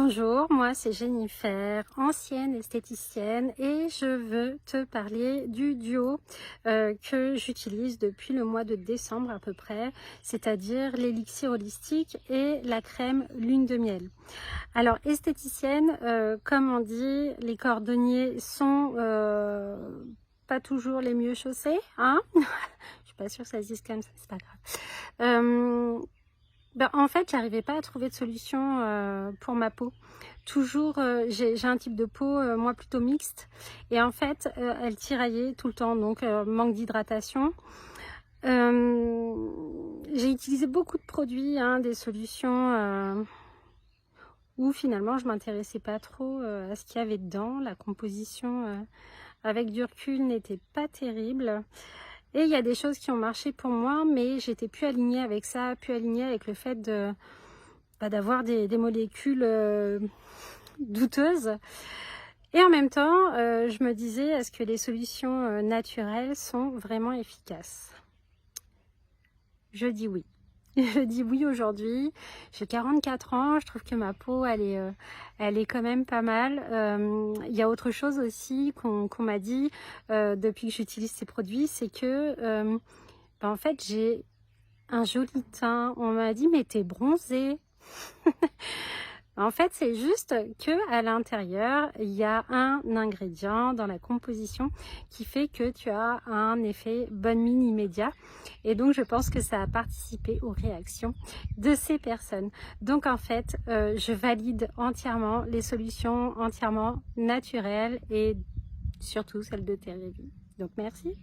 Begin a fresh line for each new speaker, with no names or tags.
Bonjour, moi c'est Jennifer, ancienne esthéticienne et je veux te parler du duo que j'utilise depuis le mois de décembre à peu près, c'est-à-dire l'élixir holistique et la crème lune de miel. Alors esthéticienne, comme on dit, les cordonniers sont pas toujours les mieux chaussés, hein. Je suis pas sûre que ça existe comme ça, c'est pas grave. En fait, j'arrivais pas à trouver de solution pour ma peau. Toujours, j'ai un type de peau, moi plutôt mixte. Et en fait, elle tiraillait tout le temps, donc manque d'hydratation. J'ai utilisé beaucoup de produits, hein, des solutions où finalement je m'intéressais pas trop à ce qu'il y avait dedans. La composition avec du recul n'était pas terrible. Et il y a des choses qui ont marché pour moi, mais j'étais plus alignée avec ça, plus alignée avec le fait d'avoir des molécules douteuses. Et en même temps, je me disais, est-ce que les solutions naturelles sont vraiment efficaces? Je dis oui. Je dis oui aujourd'hui. J'ai 44 ans, je trouve que ma peau, elle est quand même pas mal. Il y a autre chose aussi qu'on m'a dit depuis que j'utilise ces produits, c'est que en fait, j'ai un joli teint. On m'a dit, mais t'es bronzée. En fait, c'est juste que à l'intérieur, il y a un ingrédient dans la composition qui fait que tu as un effet bonne mine immédiat. Et donc, je pense que ça a participé aux réactions de ces personnes. Donc, en fait, je valide entièrement les solutions entièrement naturelles et surtout celles de Thérèse. Donc, merci.